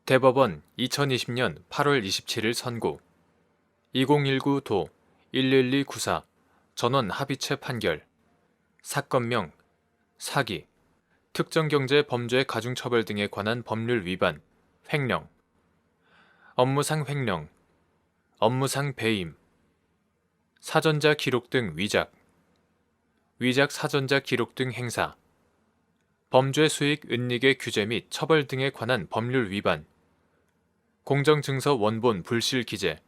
대법원 2020년 8월 27일 선고 2019도 11294 전원 합의체 판결 사건명 사기 특정경제 범죄 가중처벌 등에 관한 법률 위반 횡령 업무상 횡령 업무상 배임 사전자 기록 등 위작 위작 사전자 기록 등 행사 범죄 수익 은닉의 규제 및 처벌 등에 관한 법률 위반 공정증서 원본 불실 기재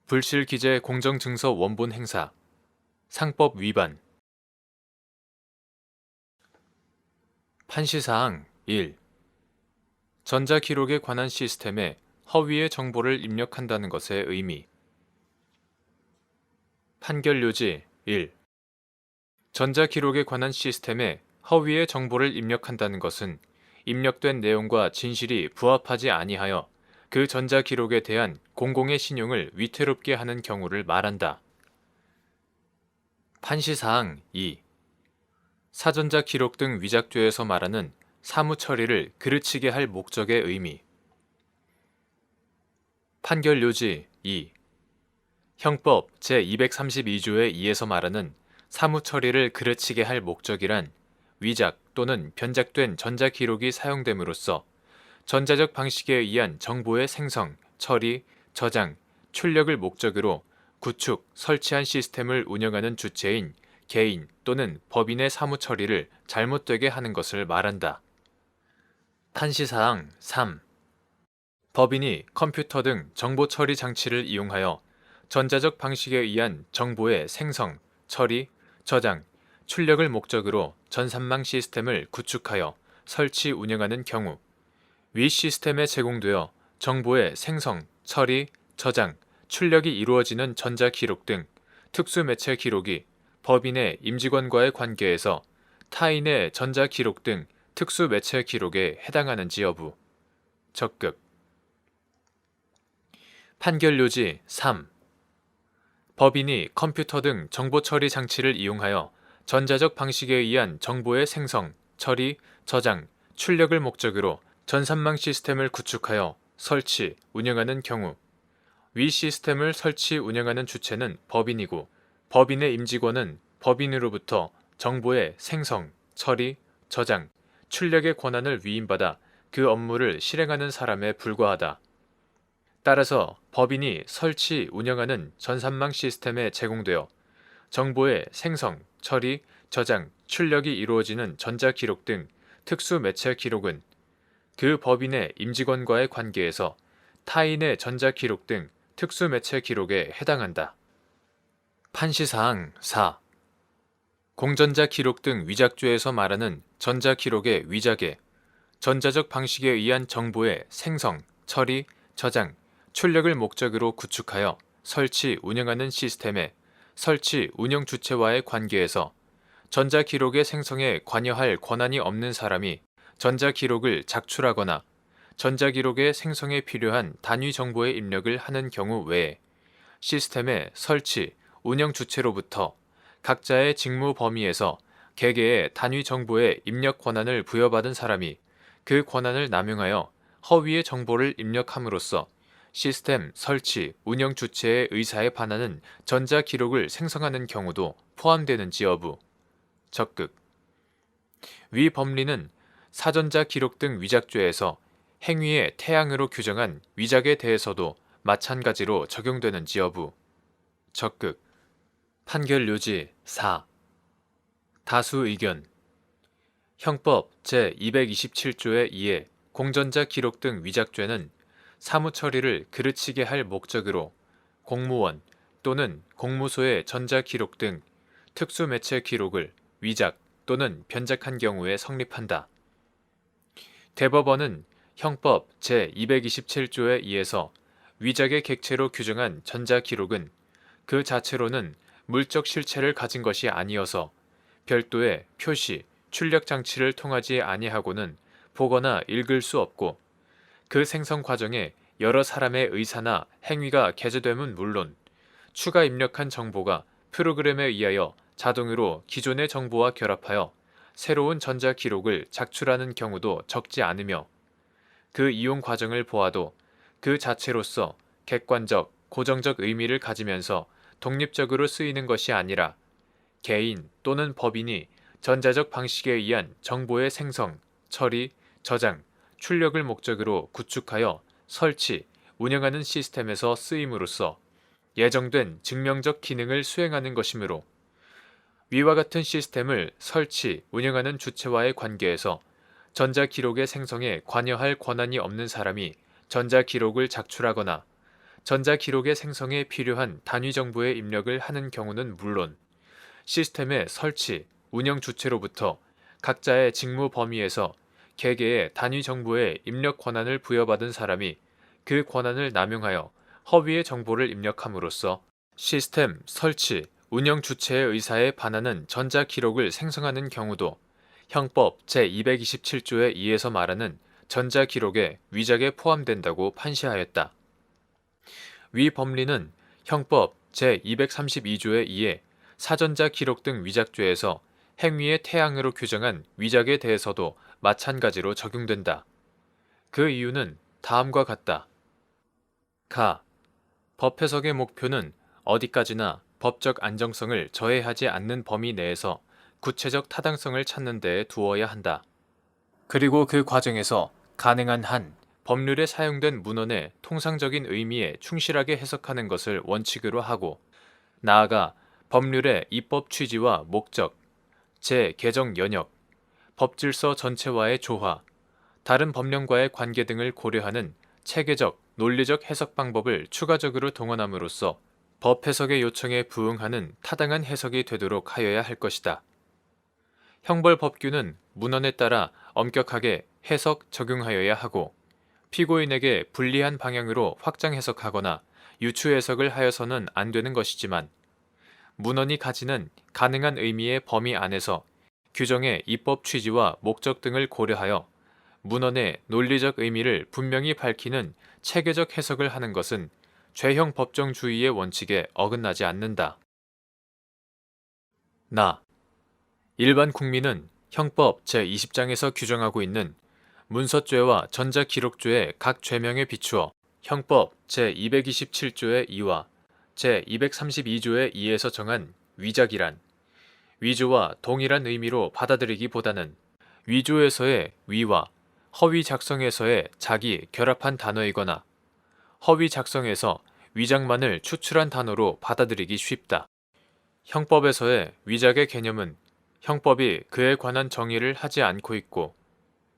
불실 기재 공정증서 원본 행사 상법 위반 판시사항 1. 전자기록에 관한 시스템에 허위의 정보를 입력한다는 것의 의미 판결요지 1. 전자기록에 관한 시스템에 허위의 정보를 입력한다는 것은 입력된 내용과 진실이 부합하지 아니하여 그 전자기록에 대한 공공의 신용을 위태롭게 하는 경우를 말한다. 판시사항 2. 사전자 기록 등 위작죄에서 말하는 사무처리를 그르치게 할 목적의 의미 판결요지 2. 형법 제232조의 2에서 말하는 사무처리를 그르치게 할 목적이란 위작 또는 변작된 전자기록이 사용됨으로써 전자적 방식에 의한 정보의 생성, 처리, 저장, 출력을 목적으로 구축, 설치한 시스템을 운영하는 주체인 개인 또는 법인의 사무처리를 잘못되게 하는 것을 말한다. 판시사항 3. 법인이 컴퓨터 등 정보처리 장치를 이용하여 전자적 방식에 의한 정보의 생성, 처리, 저장, 출력을 목적으로 전산망 시스템을 구축하여 설치, 운영하는 경우 위 시스템에 제공되어 정보의 생성, 처리, 저장, 출력이 이루어지는 전자기록 등 특수매체 기록이 법인의 임직원과의 관계에서 타인의 전자기록 등 특수매체 기록에 해당하는지 여부 적극 판결요지 3. 법인이 컴퓨터 등 정보처리 장치를 이용하여 전자적 방식에 의한 정보의 생성, 처리, 저장, 출력을 목적으로 전산망 시스템을 구축하여 설치, 운영하는 경우 위 시스템을 설치, 운영하는 주체는 법인이고 법인의 임직원은 법인으로부터 정보의 생성, 처리, 저장, 출력의 권한을 위임받아 그 업무를 실행하는 사람에 불과하다. 따라서 법인이 설치, 운영하는 전산망 시스템에 제공되어 정보의 생성, 처리, 저장, 출력이 이루어지는 전자기록 등 특수매체 기록은 그 법인의 임직원과의 관계에서 타인의 전자기록 등 특수매체 기록에 해당한다. 판시사항 4. 공전자 기록 등 위작죄에서 말하는 전자기록의 위작에 전자적 방식에 의한 정보의 생성, 처리, 저장, 출력을 목적으로 구축하여 설치, 운영하는 시스템에 설치, 운영 주체와의 관계에서 전자기록의 생성에 관여할 권한이 없는 사람이 전자기록을 작출하거나 전자기록의 생성에 필요한 단위 정보의 입력을 하는 경우 외에 시스템의 설치, 운영 주체로부터 각자의 직무 범위에서 개개의 단위 정보의 입력 권한을 부여받은 사람이 그 권한을 남용하여 허위의 정보를 입력함으로써 시스템 설치, 운영 주체의 의사에 반하는 전자기록을 생성하는 경우도 포함되는지 여부 적극 위 법리는 사전자 기록 등 위작죄에서 행위의 태양으로 규정한 위작에 대해서도 마찬가지로 적용되는지 여부 적극 판결요지 4. 다수 의견 형법 제227조의 2의 공전자 기록 등 위작죄는 사무처리를 그르치게 할 목적으로 공무원 또는 공무소의 전자기록 등 특수매체 기록을 위작 또는 변작한 경우에 성립한다. 대법원은 형법 제227조의 2에서 위작의 객체로 규정한 전자기록은 그 자체로는 물적 실체를 가진 것이 아니어서 별도의 표시, 출력 장치를 통하지 아니하고는 보거나 읽을 수 없고 그 생성 과정에 여러 사람의 의사나 행위가 게재됨은 물론 추가 입력한 정보가 프로그램에 의하여 자동으로 기존의 정보와 결합하여 새로운 전자기록을 작출하는 경우도 적지 않으며 그 이용 과정을 보아도 그 자체로서 객관적, 고정적 의미를 가지면서 독립적으로 쓰이는 것이 아니라 개인 또는 법인이 전자적 방식에 의한 정보의 생성, 처리, 저장, 출력을 목적으로 구축하여 설치, 운영하는 시스템에서 쓰임으로써 예정된 증명적 기능을 수행하는 것이므로 위와 같은 시스템을 설치, 운영하는 주체와의 관계에서 전자기록의 생성에 관여할 권한이 없는 사람이 전자기록을 작출하거나 전자기록의 생성에 필요한 단위 정보의 입력을 하는 경우는 물론 시스템의 설치, 운영 주체로부터 각자의 직무 범위에서 개개의 단위 정보의 입력 권한을 부여받은 사람이 그 권한을 남용하여 허위의 정보를 입력함으로써 시스템 설치, 운영 주체의 의사에 반하는 전자기록을 생성하는 경우도 형법 제227조의 2에서 말하는 전자기록의 위작에 포함된다고 판시하였다. 위 법리는 형법 제232조의 2에 사전자 기록 등 위작죄에서 행위의 태양으로 규정한 위작에 대해서도 마찬가지로 적용된다. 그 이유는 다음과 같다. 법 해석의 목표는 어디까지나 법적 안정성을 저해하지 않는 범위 내에서 구체적 타당성을 찾는 데에 두어야 한다. 그리고 그 과정에서 가능한 한 법률에 사용된 문헌의 통상적인 의미에 충실하게 해석하는 것을 원칙으로 하고 나아가 법률의 입법 취지와 목적, 개정 연역, 법질서 전체와의 조화, 다른 법령과의 관계 등을 고려하는 체계적, 논리적 해석 방법을 추가적으로 동원함으로써 법 해석의 요청에 부응하는 타당한 해석이 되도록 하여야 할 것이다. 형벌법규는 문헌에 따라 엄격하게 해석, 적용하여야 하고 피고인에게 불리한 방향으로 확장 해석하거나 유추 해석을 하여서는 안 되는 것이지만 문헌이 가지는 가능한 의미의 범위 안에서 규정의 입법 취지와 목적 등을 고려하여 문헌의 논리적 의미를 분명히 밝히는 체계적 해석을 하는 것은 죄형 법정주의의 원칙에 어긋나지 않는다. 일반 국민은 형법 제20장에서 규정하고 있는 문서죄와 전자기록죄의 각 죄명에 비추어 형법 제227조의 2와 제232조의 2에서 정한 위작이란 위조와 동일한 의미로 받아들이기보다는 위조에서의 위와 허위 작성에서의 작이 결합한 단어이거나 허위 작성에서 위작만을 추출한 단어로 받아들이기 쉽다. 형법에서의 위작의 개념은 형법이 그에 관한 정의를 하지 않고 있고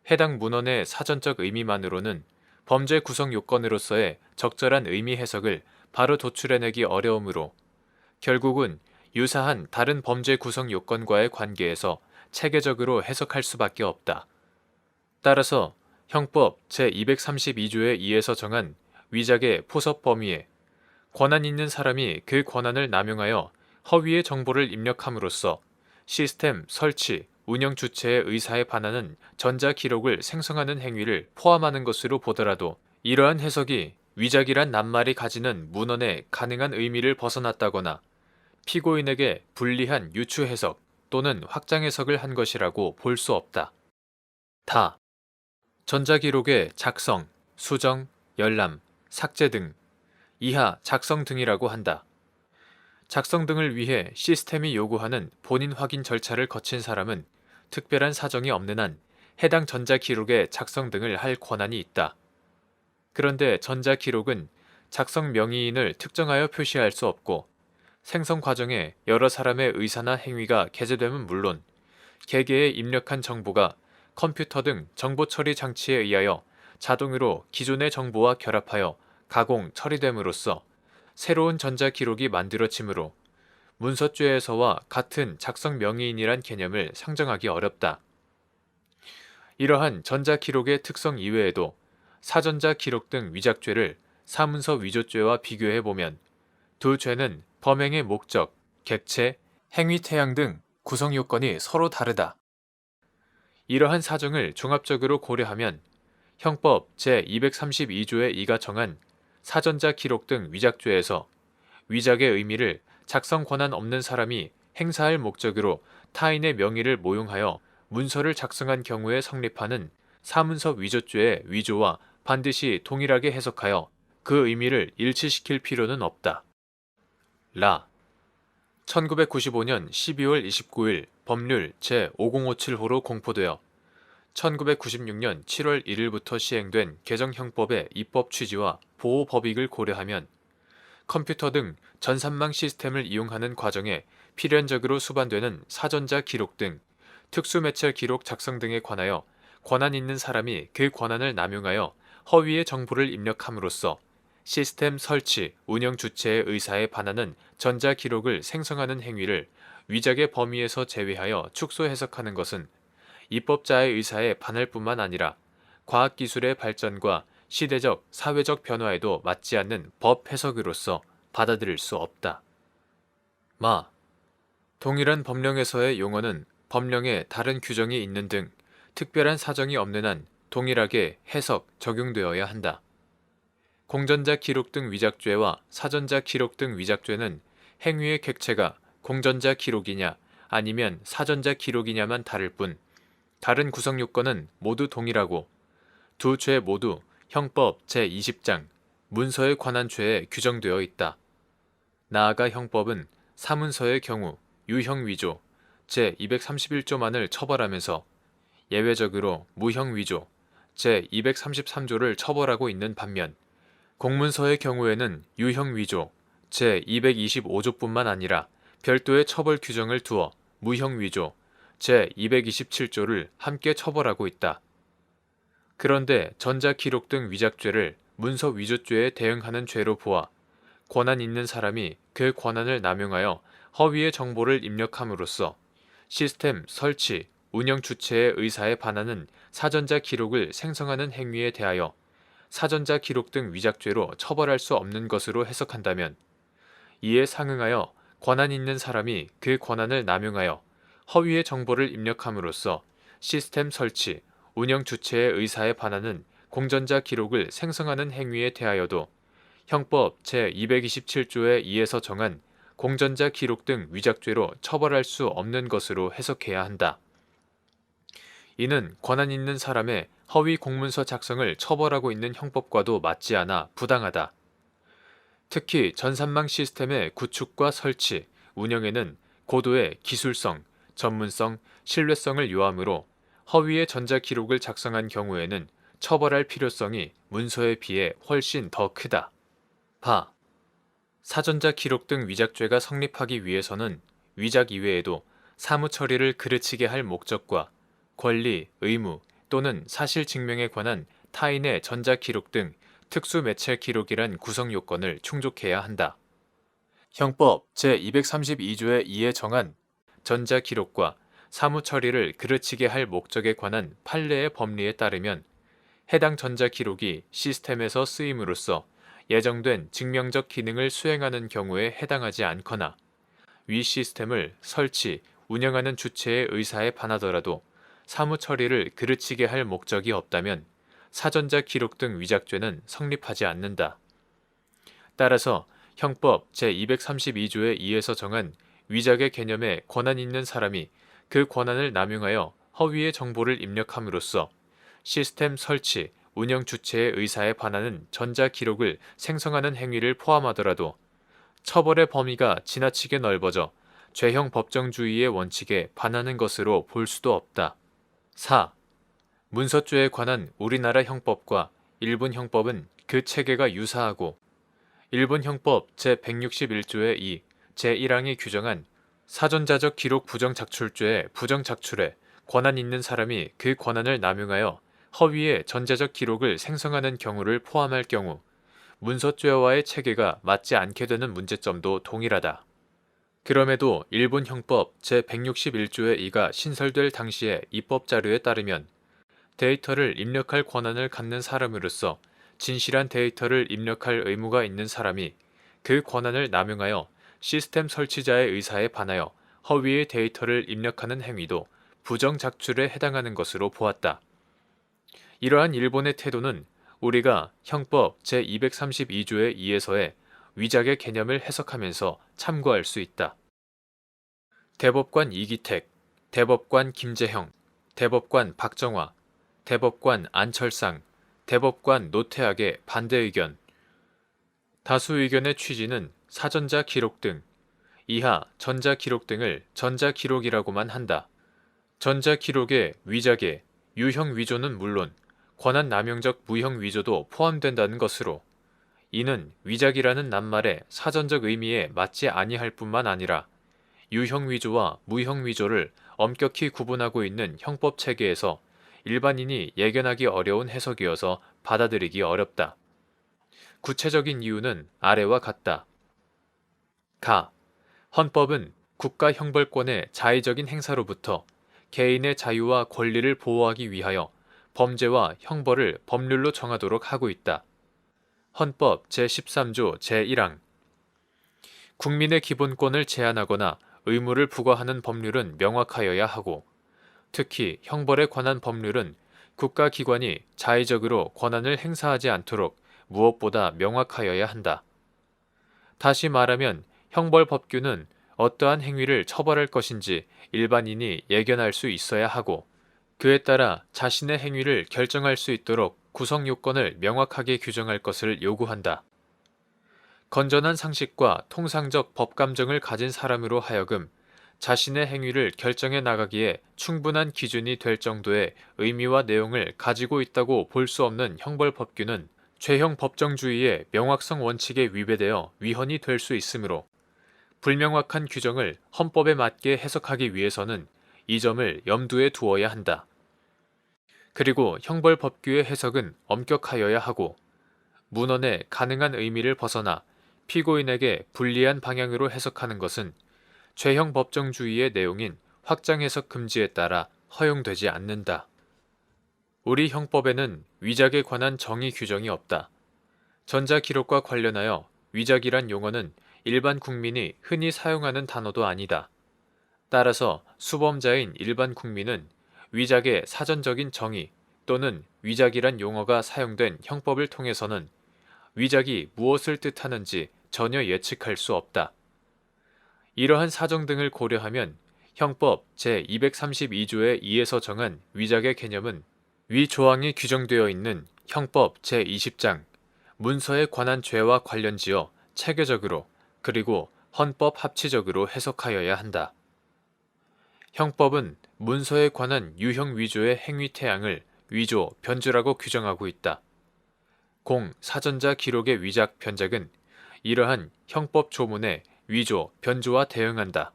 해당 문헌의 사전적 의미만으로는 범죄 구성 요건으로서의 적절한 의미 해석을 바로 도출해내기 어려우므로 결국은 유사한 다른 범죄 구성 요건과의 관계에서 체계적으로 해석할 수밖에 없다. 따라서 형법 제232조의 2에서 정한 위작의 포섭 범위에 권한 있는 사람이 그 권한을 남용하여 허위의 정보를 입력함으로써 시스템 설치, 운영 주체의 의사에 반하는 전자기록을 생성하는 행위를 포함하는 것으로 보더라도 이러한 해석이 위작이란 낱말이 가지는 문헌의 가능한 의미를 벗어났다거나 피고인에게 불리한 유추 해석 또는 확장 해석을 한 것이라고 볼 수 없다. 전자기록의 작성, 수정, 열람, 삭제 등 이하 작성 등이라고 한다. 작성 등을 위해 시스템이 요구하는 본인 확인 절차를 거친 사람은 특별한 사정이 없는 한 해당 전자기록의 작성 등을 할 권한이 있다. 그런데 전자기록은 작성 명의인을 특정하여 표시할 수 없고 생성 과정에 여러 사람의 의사나 행위가 게재되면 물론 개개의 입력한 정보가 컴퓨터 등 정보 처리 장치에 의하여 자동으로 기존의 정보와 결합하여 가공, 처리됨으로써 새로운 전자기록이 만들어지므로 문서죄에서와 같은 작성 명의인이란 개념을 상정하기 어렵다. 이러한 전자기록의 특성 이외에도 사전자 기록 등 위작죄를 사문서 위조죄와 비교해보면 두 죄는 범행의 목적, 객체, 행위 태양 등 구성 요건이 서로 다르다. 이러한 사정을 종합적으로 고려하면 형법 제232조의 2가 정한 사전자 기록 등 위작죄에서 위작의 의미를 작성 권한 없는 사람이 행사할 목적으로 타인의 명의를 모용하여 문서를 작성한 경우에 성립하는 사문서 위조죄의 위조와 반드시 동일하게 해석하여 그 의미를 일치시킬 필요는 없다. 라. 1995년 12월 29일 법률 제5057호로 공포되어 1996년 7월 1일부터 시행된 개정형법의 입법 취지와 보호 법익을 고려하면 컴퓨터 등 전산망 시스템을 이용하는 과정에 필연적으로 수반되는 사전자 기록 등 특수매체 기록 작성 등에 관하여 권한 있는 사람이 그 권한을 남용하여 허위의 정보를 입력함으로써 시스템 설치, 운영 주체의 의사에 반하는 전자 기록을 생성하는 행위를 위작의 범위에서 제외하여 축소 해석하는 것은 입법자의 의사에 반할 뿐만 아니라 과학기술의 발전과 시대적, 사회적 변화에도 맞지 않는 법 해석으로서 받아들일 수 없다. 마. 동일한 법령에서의 용어는 법령에 다른 규정이 있는 등 특별한 사정이 없는 한 동일하게 해석, 적용되어야 한다. 공전자 기록 등 위작죄와 사전자 기록 등 위작죄는 행위의 객체가 공전자 기록이냐 아니면 사전자 기록이냐만 다를 뿐 다른 구성 요건은 모두 동일하고 두 죄 모두 형법 제20장 문서에 관한 죄에 규정되어 있다. 나아가 형법은 사문서의 경우 유형 위조 제231조만을 처벌하면서 예외적으로 무형 위조 제233조를 처벌하고 있는 반면 공문서의 경우에는 유형 위조 제225조뿐만 아니라 별도의 처벌 규정을 두어 무형 위조 제227조를 함께 처벌하고 있다. 그런데 전자기록 등 위작죄를 문서 위조죄에 대응하는 죄로 보아 권한 있는 사람이 그 권한을 남용하여 허위의 정보를 입력함으로써 시스템 설치, 운영 주체의 의사에 반하는 사전자 기록을 생성하는 행위에 대하여 사전자 기록 등 위작죄로 처벌할 수 없는 것으로 해석한다면 이에 상응하여 권한 있는 사람이 그 권한을 남용하여 허위의 정보를 입력함으로써 시스템 설치, 운영 주체의 의사에 반하는 공전자 기록을 생성하는 행위에 대하여도 형법 제227조의 2에서 정한 공전자 기록 등 위작죄로 처벌할 수 없는 것으로 해석해야 한다. 이는 권한 있는 사람의 허위 공문서 작성을 처벌하고 있는 형법과도 맞지 않아 부당하다. 특히 전산망 시스템의 구축과 설치, 운영에는 고도의 기술성, 전문성, 신뢰성을 요하므로 허위의 전자 기록을 작성한 경우에는 처벌할 필요성이 문서에 비해 훨씬 더 크다. 바. 사전자 기록 등 위작죄가 성립하기 위해서는 위작 이외에도 사무 처리를 그르치게 할 목적과 권리, 의무 또는 사실 증명에 관한 타인의 전자 기록 등 특수 매체 기록이란 구성 요건을 충족해야 한다. 형법 제232조의 2에 정한 전자 기록과 사무 처리를 그르치게 할 목적에 관한 판례의 법리에 따르면 해당 전자 기록이 시스템에서 쓰임으로써 예정된 증명적 기능을 수행하는 경우에 해당하지 않거나 위 시스템을 설치, 운영하는 주체의 의사에 반하더라도 사무 처리를 그르치게 할 목적이 없다면 사전자 기록 등 위작죄는 성립하지 않는다. 따라서 형법 제232조의 2에서 정한 위작의 개념에 권한 있는 사람이 그 권한을 남용하여 허위의 정보를 입력함으로써 시스템 설치, 운영 주체의 의사에 반하는 전자 기록을 생성하는 행위를 포함하더라도 처벌의 범위가 지나치게 넓어져 죄형 법정주의의 원칙에 반하는 것으로 볼 수도 없다. 4. 문서죄에 관한 우리나라 형법과 일본 형법은 그 체계가 유사하고 일본 형법 제161조의 2, 제1항이 규정한 사전자적 기록 부정작출죄의 부정작출에 권한 있는 사람이 그 권한을 남용하여 허위의 전자적 기록을 생성하는 경우를 포함할 경우 문서죄와의 체계가 맞지 않게 되는 문제점도 동일하다. 그럼에도 일본 형법 제161조의 2가 신설될 당시의 입법자료에 따르면 데이터를 입력할 권한을 갖는 사람으로서 진실한 데이터를 입력할 의무가 있는 사람이 그 권한을 남용하여 시스템 설치자의 의사에 반하여 허위의 데이터를 입력하는 행위도 부정작출에 해당하는 것으로 보았다. 이러한 일본의 태도는 우리가 형법 제232조의 2에서의 위작의 개념을 해석하면서 참고할 수 있다. 대법관 이기택, 대법관 김재형, 대법관 박정화, 대법관 안철상, 대법관 노태악의 반대 의견. 다수 의견의 취지는 사전자 기록 등, 이하 전자 기록 등을 전자 기록이라고만 한다. 전자 기록의 위자계, 유형 위조는 물론 권한 남용적 무형 위조도 포함된다는 것으로, 이는 위작이라는 낱말의 사전적 의미에 맞지 아니할 뿐만 아니라 유형 위조와 무형 위조를 엄격히 구분하고 있는 형법 체계에서 일반인이 예견하기 어려운 해석이어서 받아들이기 어렵다. 구체적인 이유는 아래와 같다. 가. 헌법은 국가 형벌권의 자의적인 행사로부터 개인의 자유와 권리를 보호하기 위하여 범죄와 형벌을 법률로 정하도록 하고 있다. 헌법 제13조 제1항. 국민의 기본권을 제한하거나 의무를 부과하는 법률은 명확하여야 하고, 특히 형벌에 관한 법률은 국가기관이 자의적으로 권한을 행사하지 않도록 무엇보다 명확하여야 한다. 다시 말하면 형벌법규는 어떠한 행위를 처벌할 것인지 일반인이 예견할 수 있어야 하고, 그에 따라 자신의 행위를 결정할 수 있도록 구성 요건을 명확하게 규정할 것을 요구한다. 건전한 상식과 통상적 법감정을 가진 사람으로 하여금 자신의 행위를 결정해 나가기에 충분한 기준이 될 정도의 의미와 내용을 가지고 있다고 볼 수 없는 형벌법규는 죄형 법정주의의 명확성 원칙에 위배되어 위헌이 될 수 있으므로, 불명확한 규정을 헌법에 맞게 해석하기 위해서는 이 점을 염두에 두어야 한다. 그리고 형벌법규의 해석은 엄격하여야 하고, 문헌의 가능한 의미를 벗어나 피고인에게 불리한 방향으로 해석하는 것은 죄형 법정주의의 내용인 확장해석 금지에 따라 허용되지 않는다. 우리 형법에는 위작에 관한 정의 규정이 없다. 전자기록과 관련하여 위작이란 용어는 일반 국민이 흔히 사용하는 단어도 아니다. 따라서 수범자인 일반 국민은 위작의 사전적인 정의 또는 위작이란 용어가 사용된 형법을 통해서는 위작이 무엇을 뜻하는지 전혀 예측할 수 없다. 이러한 사정 등을 고려하면 형법 제232조의 2에서 정한 위작의 개념은 위 조항이 규정되어 있는 형법 제20장 문서에 관한 죄와 관련지어 체계적으로 그리고 헌법 합치적으로 해석하여야 한다. 형법은 문서에 관한 유형 위조의 행위 태양을 위조, 변조라고 규정하고 있다. 공 사전자 기록의 위작, 변작은 이러한 형법 조문의 위조, 변조와 대응한다.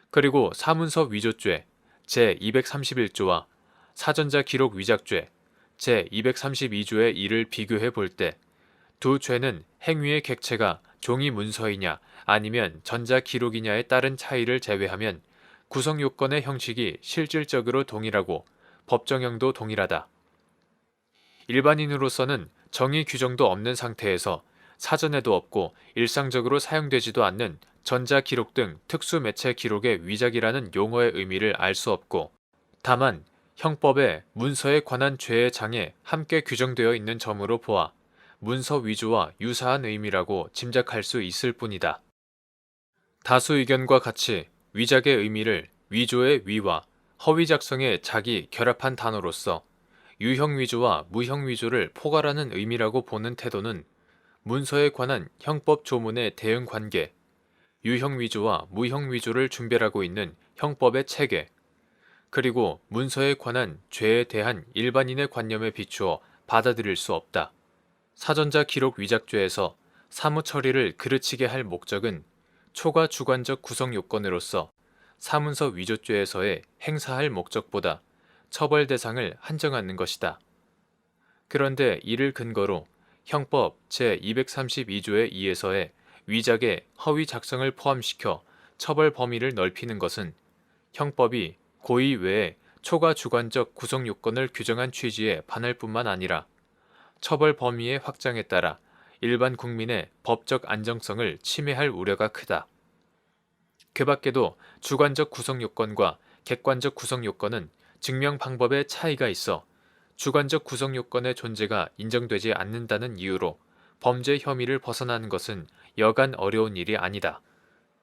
그리고 사문서 위조죄 제231조와 사전자 기록 위작죄 제232조의 이를 비교해 볼 때 두 죄는 행위의 객체가 종이 문서이냐 아니면 전자 기록이냐에 따른 차이를 제외하면 구성 요건의 형식이 실질적으로 동일하고 법정형도 동일하다. 일반인으로서는 정의 규정도 없는 상태에서 사전에도 없고 일상적으로 사용되지도 않는 전자 기록 등 특수 매체 기록의 위작이라는 용어의 의미를 알 수 없고, 다만 형법에 문서에 관한 죄의 장에 함께 규정되어 있는 점으로 보아 문서 위조와 유사한 의미라고 짐작할 수 있을 뿐이다. 다수 의견과 같이 위작의 의미를 위조의 위와 허위 작성의 작이 결합한 단어로서 유형 위조와 무형 위조를 포괄하는 의미라고 보는 태도는 문서에 관한 형법 조문의 대응 관계, 유형 위조와 무형 위조를 준별하고 있는 형법의 체계, 그리고 문서에 관한 죄에 대한 일반인의 관념에 비추어 받아들일 수 없다. 사전자 기록 위작죄에서 사무 처리를 그르치게 할 목적은 초과 주관적 구성 요건으로서 사문서 위조죄에서의 행사할 목적보다 처벌 대상을 한정하는 것이다. 그런데 이를 근거로 형법 제232조의 2에서의 위작의 허위 작성을 포함시켜 처벌 범위를 넓히는 것은 형법이 고의 외에 초과 주관적 구성 요건을 규정한 취지에 반할 뿐만 아니라 처벌 범위의 확장에 따라 일반 국민의 법적 안정성을 침해할 우려가 크다. 그 밖에도 주관적 구성 요건과 객관적 구성 요건은 증명 방법에 차이가 있어 주관적 구성 요건의 존재가 인정되지 않는다는 이유로 범죄 혐의를 벗어나는 것은 여간 어려운 일이 아니다.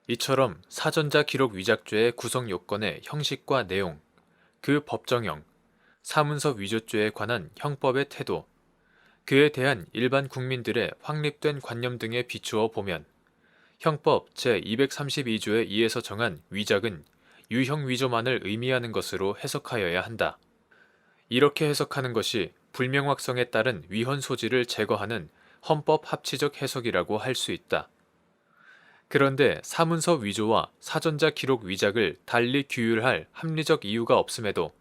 이처럼 사전자 기록 위작죄의 구성 요건의 형식과 내용, 그 법정형, 사문서 위조죄에 관한 형법의 태도, 그에 대한 일반 국민들의 확립된 관념 등에 비추어 보면 형법 제232조의 2에서 정한 위작은 유형 위조만을 의미하는 것으로 해석하여야 한다. 이렇게 해석하는 것이 불명확성에 따른 위헌 소지를 제거하는 헌법 합치적 해석이라고 할 수 있다. 그런데 사문서 위조와 사전자 기록 위작을 달리 규율할 합리적 이유가 없음에도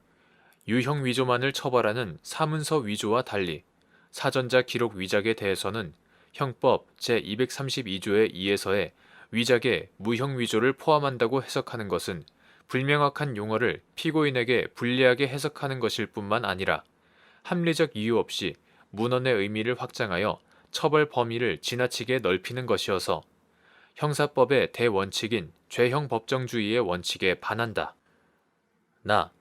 유형 위조만을 처벌하는 사문서 위조와 달리 사전자 기록 위작에 대해서는 형법 제232조의 2에서의 위작에 무형 위조를 포함한다고 해석하는 것은 불명확한 용어를 피고인에게 불리하게 해석하는 것일 뿐만 아니라 합리적 이유 없이 문헌의 의미를 확장하여 처벌 범위를 지나치게 넓히는 것이어서 형사법의 대원칙인 죄형 법정주의의 원칙에 반한다. 나.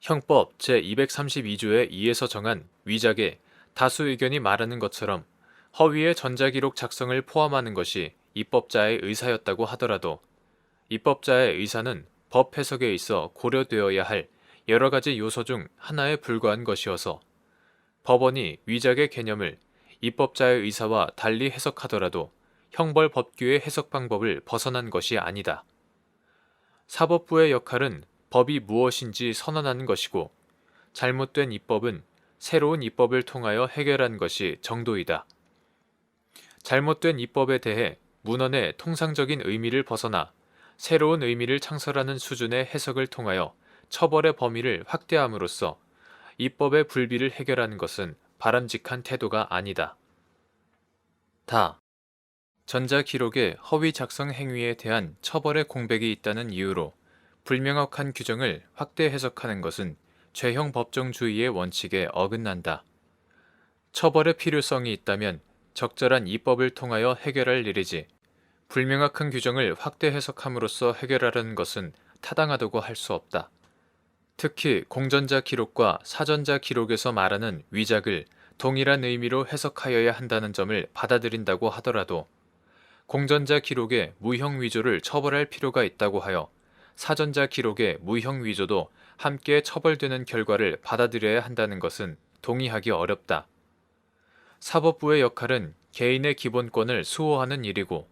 형법 제232조의 2에서 정한 위작에 다수 의견이 말하는 것처럼 허위의 전자기록 작성을 포함하는 것이 입법자의 의사였다고 하더라도 입법자의 의사는 법 해석에 있어 고려되어야 할 여러 가지 요소 중 하나에 불과한 것이어서 법원이 위작의 개념을 입법자의 의사와 달리 해석하더라도 형벌법규의 해석 방법을 벗어난 것이 아니다. 사법부의 역할은 법이 무엇인지 선언하는 것이고 잘못된 입법은 새로운 입법을 통하여 해결하는 것이 정도이다. 잘못된 입법에 대해 문헌의 통상적인 의미를 벗어나 새로운 의미를 창설하는 수준의 해석을 통하여 처벌의 범위를 확대함으로써 입법의 불비를 해결하는 것은 바람직한 태도가 아니다. 다. 전자기록의 허위 작성 행위에 대한 처벌의 공백이 있다는 이유로 불명확한 규정을 확대 해석하는 것은 죄형 법정주의의 원칙에 어긋난다. 처벌의 필요성이 있다면 적절한 입법을 통하여 해결할 일이지 불명확한 규정을 확대 해석함으로써 해결하려는 것은 타당하다고 할 수 없다. 특히 공전자 기록과 사전자 기록에서 말하는 위작을 동일한 의미로 해석하여야 한다는 점을 받아들인다고 하더라도 공전자 기록의 무형 위조를 처벌할 필요가 있다고 하여 사전자 기록의 무형 위조도 함께 처벌되는 결과를 받아들여야 한다는 것은 동의하기 어렵다. 사법부의 역할은 개인의 기본권을 수호하는 일이고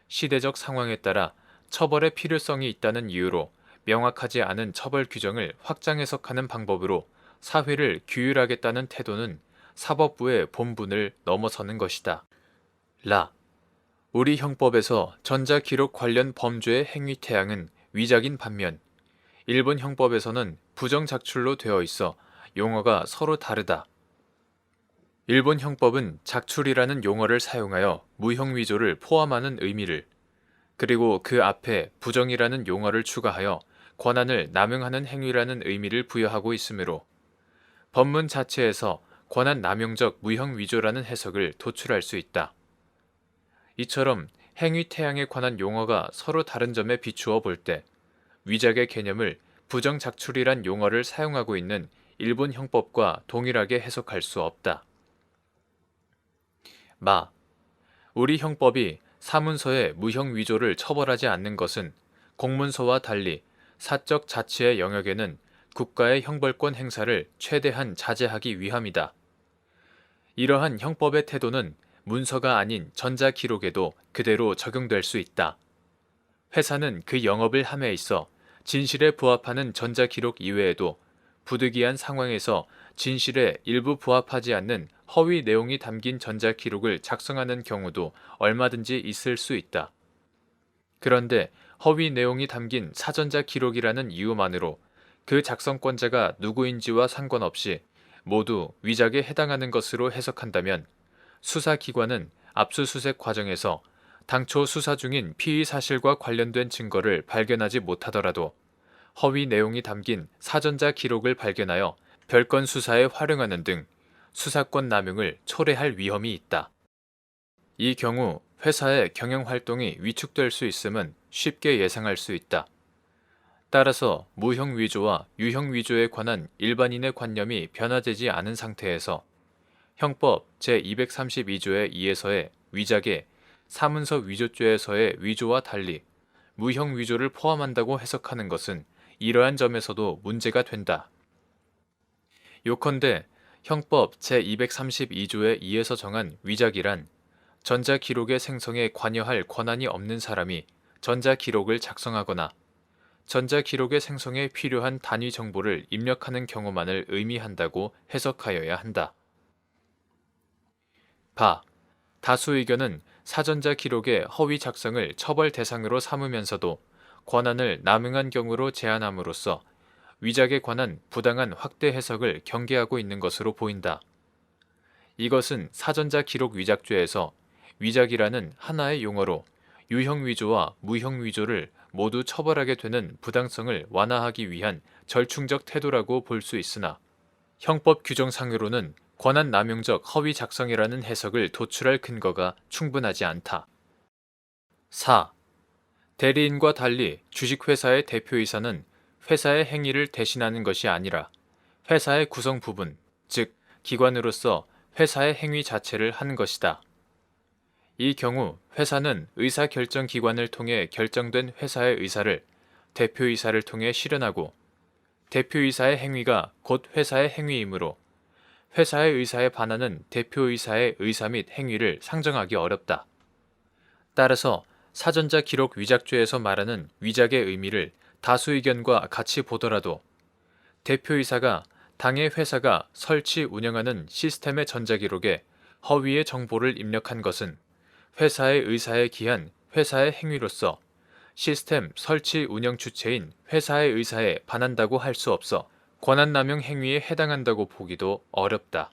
시대적 상황에 따라 처벌의 필요성이 있다는 이유로 명확하지 않은 처벌 규정을 확장 해석하는 방법으로 사회를 규율하겠다는 태도는 사법부의 본분을 넘어서는 것이다. 라. 우리 형법에서 전자기록 관련 범죄의 행위 태양은 위작인 반면 일본 형법에서는 부정작출로 되어 있어 용어가 서로 다르다. 일본 형법은 작출이라는 용어를 사용하여 무형위조를 포함하는 의미를, 그리고 그 앞에 부정이라는 용어를 추가하여 권한을 남용하는 행위라는 의미를 부여하고 있으므로 법문 자체에서 권한 남용적 무형위조라는 해석을 도출할 수 있다. 이처럼 행위 태양에 관한 용어가 서로 다른 점에 비추어 볼 때 위작의 개념을 부정작출이란 용어를 사용하고 있는 일본 형법과 동일하게 해석할 수 없다. 마. 우리 형법이 사문서의 무형위조를 처벌하지 않는 것은 공문서와 달리 사적 자치의 영역에는 국가의 형벌권 행사를 최대한 자제하기 위함이다. 이러한 형법의 태도는 문서가 아닌 전자기록에도 그대로 적용될 수 있다. 회사는 그 영업을 함에 있어 진실에 부합하는 전자기록 이외에도 부득이한 상황에서 진실에 일부 부합하지 않는 허위 내용이 담긴 전자기록을 작성하는 경우도 얼마든지 있을 수 있다. 그런데 허위 내용이 담긴 사전자 기록이라는 이유만으로 그 작성권자가 누구인지와 상관없이 모두 위작에 해당하는 것으로 해석한다면 수사기관은 압수수색 과정에서 당초 수사 중인 피의 사실과 관련된 증거를 발견하지 못하더라도 허위 내용이 담긴 사전자 기록을 발견하여 별건 수사에 활용하는 등 수사권 남용을 초래할 위험이 있다. 이 경우 회사의 경영 활동이 위축될 수 있음은 쉽게 예상할 수 있다. 따라서 무형 위조와 유형 위조에 관한 일반인의 관념이 변화되지 않은 상태에서 형법 제232조의 2에서의 위작에 사문서 위조죄에서의 위조와 달리 무형 위조를 포함한다고 해석하는 것은 이러한 점에서도 문제가 된다. 요컨대 형법 제232조의 2에서 정한 위작이란 전자기록의 생성에 관여할 권한이 없는 사람이 전자기록을 작성하거나 전자기록의 생성에 필요한 단위 정보를 입력하는 경우만을 의미한다고 해석하여야 한다. 바. 다수 의견은 사전자 기록의 허위 작성을 처벌 대상으로 삼으면서도 권한을 남용한 경우로 제한함으로써 위작에 관한 부당한 확대 해석을 경계하고 있는 것으로 보인다. 이것은 사전자 기록 위작죄에서 위작이라는 하나의 용어로 유형 위조와 무형 위조를 모두 처벌하게 되는 부당성을 완화하기 위한 절충적 태도라고 볼 수 있으나 형법 규정상으로는 권한 남용적 허위 작성이라는 해석을 도출할 근거가 충분하지 않다. 4. 대리인과 달리 주식회사의 대표이사는 회사의 행위를 대신하는 것이 아니라 회사의 구성 부분, 즉 기관으로서 회사의 행위 자체를 하는 것이다. 이 경우 회사는 의사결정 기관을 통해 결정된 회사의 의사를 대표이사를 통해 실현하고 대표이사의 행위가 곧 회사의 행위이므로 회사의 의사에 반하는 대표이사의 의사 및 행위를 상정하기 어렵다. 따라서 사전자 기록 위작죄에서 말하는 위작의 의미를 다수 의견과 같이 보더라도 대표이사가 당의 회사가 설치 운영하는 시스템의 전자기록에 허위의 정보를 입력한 것은 회사의 의사에 기한 회사의 행위로서 시스템 설치 운영 주체인 회사의 의사에 반한다고 할 수 없어 권한남용 행위에 해당한다고 보기도 어렵다.